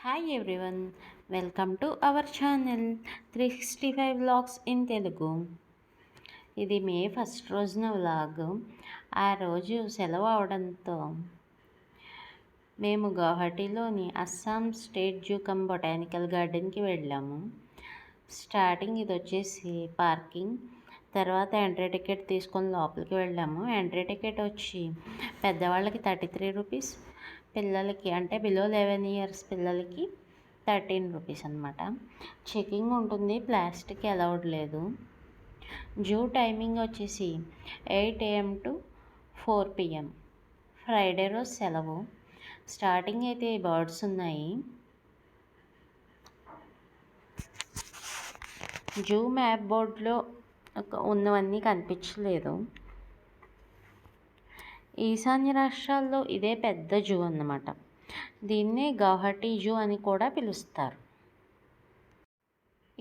Hi everyone, welcome to our channel 365 vlogs in Telugu. ఇది May first రోజున vlog. ఆ రోజు సెలవు అవడంతో మేము గౌహటిలోని Assam state zoo cum botanical గార్డెన్కి వెళ్ళాము. స్టార్టింగ్ ఇది వచ్చేసి పార్కింగ్, తర్వాత ఎంట్రీ టికెట్ తీసుకొని లోపలికి వెళ్ళాము. ఎంట్రీ టికెట్ వచ్చి పెద్దవాళ్ళకి 33 రూపీస్, పిల్లలకి అంటే బిలో 11 ఇయర్స్ పిల్లలకి 13 రూపీస్ అనమాట. చెకింగ్ ఉంటుంది, ప్లాస్టిక్ అలౌడ్ లేదు. జూ టైమింగ్ వచ్చేసి 8 AM టు 4 PM. ఫ్రైడే రోజు సెలవు. స్టార్టింగ్ అయితే బర్డ్స్ ఉన్నాయి. జూ మ్యాప్ బోర్డ్లో ఉన్నవన్నీ కనిపించలేదు. ఈశాన్య రాష్ట్రాల్లో ఇదే పెద్ద జూ అన్నమాట. దీన్నే గౌహటి జూ అని కూడా పిలుస్తారు.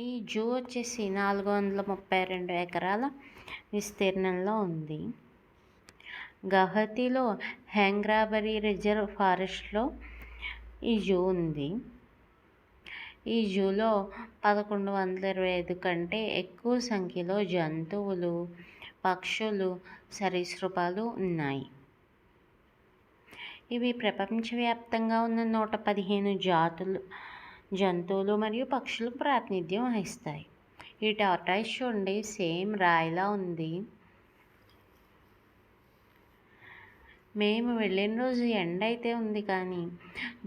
ఈ జూ వచ్చేసి 432 ఎకరాల విస్తీర్ణంలో ఉంది. గౌహతిలో హ్యాంగ్రాబరీ రిజర్వ్ ఫారెస్ట్లో ఈ జూ ఉంది. ఈ జూలో 1125 కంటే ఎక్కువ సంఖ్యలో జంతువులు, పక్షులు, సరీసృపాలు ఉన్నాయి. ఇవి ప్రపంచవ్యాప్తంగా ఉన్న 115 జంతువులు మరియు పక్షులకు ప్రాతినిధ్యం వహిస్తాయి. ఈ టార్టాయిస్ చూడండి, సేమ్ రాయిలా ఉంది. మేము వెళ్ళిన రోజు ఎండ అయితే ఉంది, కానీ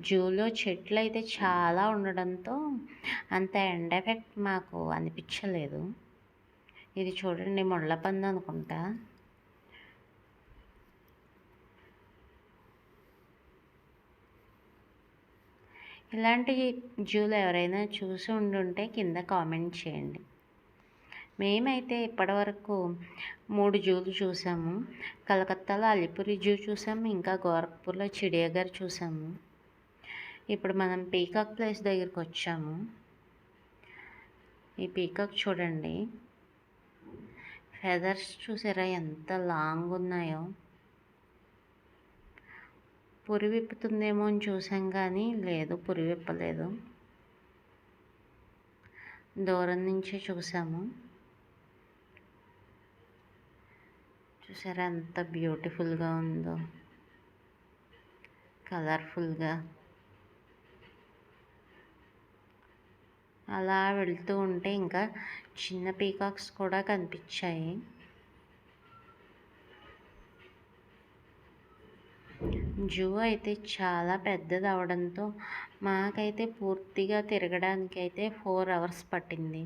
జూలో చెట్లు అయితే చాలా ఉండడంతో అంత ఎండ ఎఫెక్ట్ మాకు అనిపించలేదు. ఇది చూడండి, ముళ్ళపంది అనుకుంటా. ఇలాంటి జూలు ఎవరైనా చూసి ఉండుంటే కింద కామెంట్ చేయండి. మేమైతే ఇప్పటివరకు 3 జూలు చూసాము. కలకత్తాలో అలిపురి జూ చూసాము, ఇంకా గోరఖ్పూర్లో చిడియాఘర్ చూసాము. ఇప్పుడు మనం పీకాక్ ప్లేస్ దగ్గరికి వచ్చాము. ఈ పీకాక్ చూడండి, ఫెదర్స్ చూసారా ఎంత లాంగ్ ఉన్నాయో. పురి విప్పుతుందేమో అని చూసాం, కానీ లేదు, పురి విప్పలేదు. దూరం నుంచే చూసాము. చూసారా ఎంత బ్యూటిఫుల్గా ఉందో, కలర్ఫుల్గా. అలా వెళ్తూ ఉంటే ఇంకా చిన్న పీకాక్స్ కూడా కనిపించాయి. జూ అయితే చాలా పెద్దది అవడంతో మాకైతే పూర్తిగా తిరగడానికి అయితే 4 hours పట్టింది.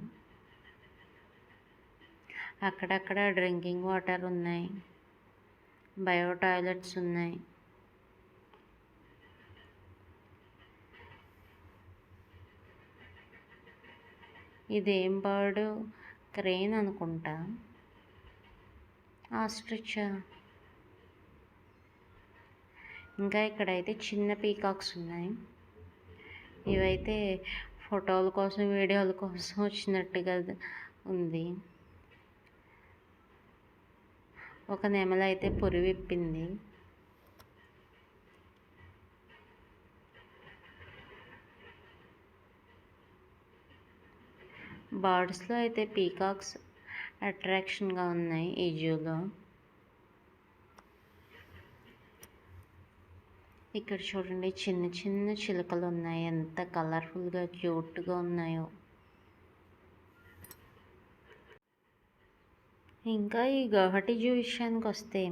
అక్కడక్కడ డ్రింకింగ్ వాటర్ ఉన్నాయి, బయో టాయిలెట్స్ ఉన్నాయి. ఇదేం బర్డ్? క్రేన్ అనుకుంటా, ఆస్ట్రిచా. ఇంకా ఇక్కడైతే చిన్న పీకాక్స్ ఉన్నాయి. ఇవైతే ఫోటోల కోసం, వీడియోల కోసం వచ్చినట్టుగా ఉంది. ఒక నెమలి అయితే పురి విప్పింది. బర్డ్స్లో అయితే పీకాక్స్ అట్రాక్షన్గా ఉన్నాయి ఈ జూలో. ఇక్కడ చూడండి, చిన్న చిన్న చిలుకలు ఉన్నాయి, ఎంత కలర్ఫుల్గా క్యూట్గా ఉన్నాయో. ఇంకా ఈ గౌహటి జూ విషయానికి వస్తే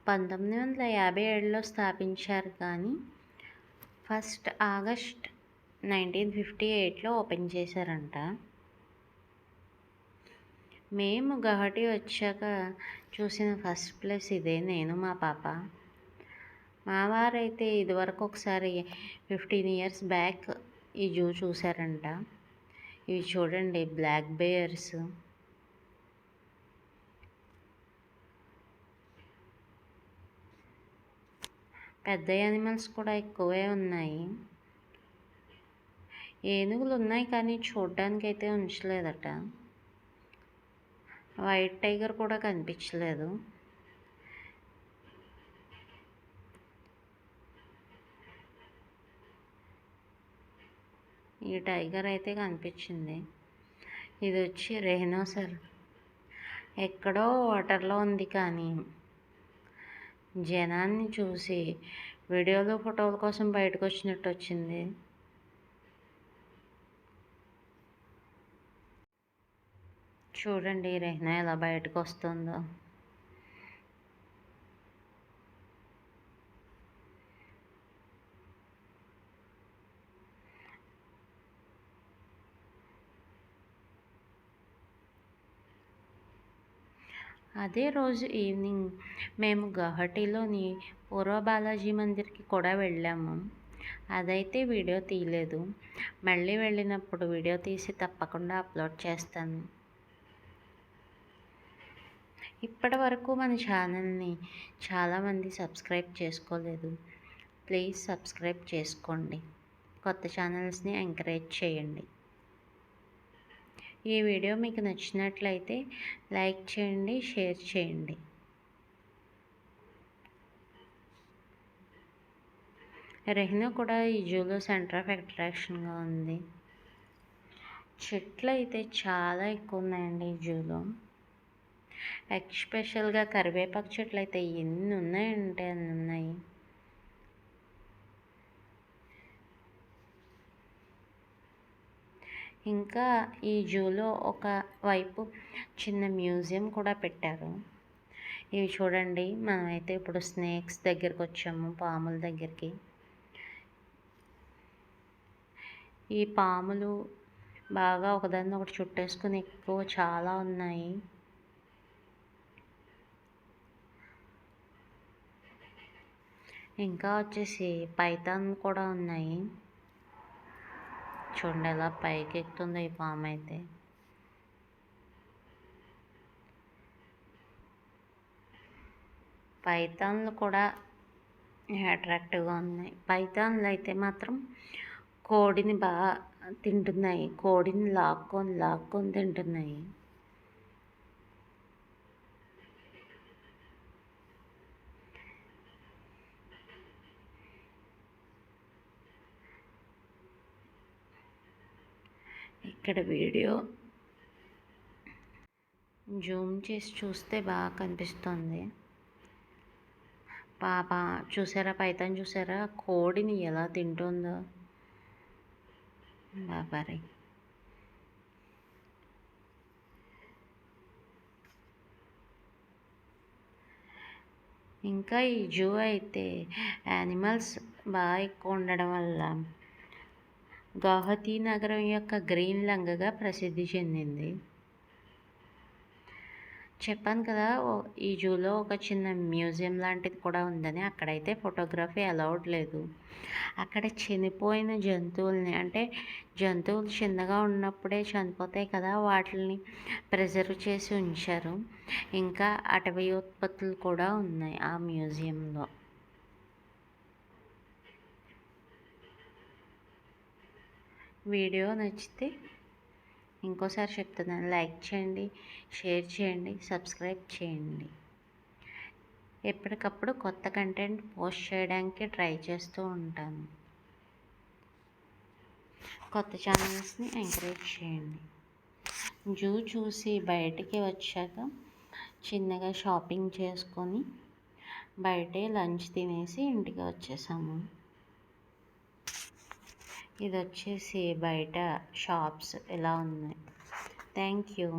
1957లో స్థాపించారు, కానీ 1 August 1958లో ఓపెన్ చేశారంట. మేము గౌహటి వచ్చాక చూసిన ఫస్ట్ ప్లేస్ ఇదే, నేను మా పాప. మా వారైతే ఇదివరకు ఒకసారి 15 years బ్యాక్ ఈ జూ చూశారంట. ఇవి చూడండి, బ్లాక్ బేర్స్. పెద్ద యానిమల్స్ కూడా ఎక్కువే ఉన్నాయి. ఏనుగులు ఉన్నాయి, కానీ చూడ్డానికి అయితే ఉంచలేదట. వైట్ టైగర్ కూడా కనిపించలేదు. ఈ టైగర్ అయితే కనిపించింది. ఇది వచ్చి రెహినోసర్. ఎక్కడో వాటర్లో ఉంది కానీ జనాన్ని చూసి వీడియోలు ఫోటోల కోసం బయటకు వచ్చినట్టు వచ్చింది. చూడండి రెహ్నా ఎలా బయటకు వస్తుందో. అదే రోజు ఈవినింగ్ మేము గౌహటిలోని పూర్వ బాలాజీ మందిర్కి కూడా వెళ్ళాము. అదైతే వీడియో తీయలేదు. మళ్ళీ వెళ్ళినప్పుడు వీడియో తీసి తప్పకుండా అప్లోడ్ చేస్తాను. ఇప్పటి వరకు మన ఛానల్ని చాలామంది సబ్స్క్రైబ్ చేసుకోలేదు. ప్లీజ్ సబ్స్క్రైబ్ చేసుకోండి. కొత్త ఛానల్స్ని ఎంకరేజ్ చేయండి. ఈ వీడియో మీకు నచ్చినట్లయితే లైక్ చేయండి, షేర్ చేయండి. రెహినా కూడా ఈ జూలో సెంటర్ ఆఫ్ అట్రాక్షన్గా ఉంది. చెట్లు అయితే చాలా ఎక్కువ ఉన్నాయండి ఈ జూలో. ఎస్పెషల్గా కరివేపాకు చెట్లు అయితే ఎన్ని ఉన్నాయంటే అన్ని ఉన్నాయి. ఇంకా ఈ జూలో ఒక వైపు చిన్న మ్యూజియం కూడా పెట్టారు. ఇవి చూడండి, మనమైతే ఇప్పుడు స్నేక్స్ దగ్గరికి వచ్చాము, పాముల దగ్గరికి. ఈ పాములు బాగా ఒకదాన్ని ఒకటి చుట్టేసుకుని ఎక్కువ చాలా ఉన్నాయి. ఇంకా వచ్చేసి పైథాన్ కూడా ఉన్నాయి. చూడండి ఎలా పైకి ఎక్కుతుందో ఈ పాము అయితే. పైథాన్లు కూడా అట్రాక్టివ్గా ఉన్నాయి. పైథాన్లు అయితే మాత్రం కోడిని బాగా తింటున్నాయి. కోడిని లాక్కొని తింటున్నాయి. ఇక్కడ వీడియో జూమ్ చేసి చూస్తే బాగా కనిపిస్తుంది. పాప చూసారా, పైథాన్ చూసారా కోడిని ఎలా తింటుందో. బాబారే. ఇంకా ఈ జూ అయితే యానిమల్స్ బాగా ఎక్కువ ఉండడం వల్ల గౌహతి నగరం యొక్క గ్రీన్ లంగగా ప్రసిద్ధి చెందింది. చెప్పాను కదా, ఈ జూలో ఒక చిన్న మ్యూజియం లాంటిది కూడా ఉందని. అక్కడైతే ఫోటోగ్రఫీ అలౌడ్ లేదు. అక్కడ చనిపోయిన జంతువుల్ని, అంటే జంతువులు చిన్నగా ఉన్నప్పుడే చనిపోతాయి కదా, వాటిని ప్రిజర్వ్ చేసి ఉంచారు. ఇంకా అటవీ ఉత్పత్తులు కూడా ఉన్నాయి ఆ మ్యూజియంలో. వీడియో నచ్చితే ఇంకోసారి చెప్తున్నాను, లైక్ చేయండి, షేర్ చేయండి, సబ్స్క్రైబ్ చేయండి. ఎప్పటికప్పుడు కొత్త కంటెంట్ పోస్ట్ చేయడానికి ట్రై చేస్తూ ఉంటాను. కొత్త ఛానల్స్ని ఎంకరేజ్ చేయండి. జూ చూసి బయటికి వచ్చాక చిన్నగా షాపింగ్ చేసుకొని బయటే లంచ్ తినేసి ఇంటికి వచ్చేసాము. ఇది వచ్చేసి బయట షాప్స్ ఇలా ఉన్నాయి. Thank you.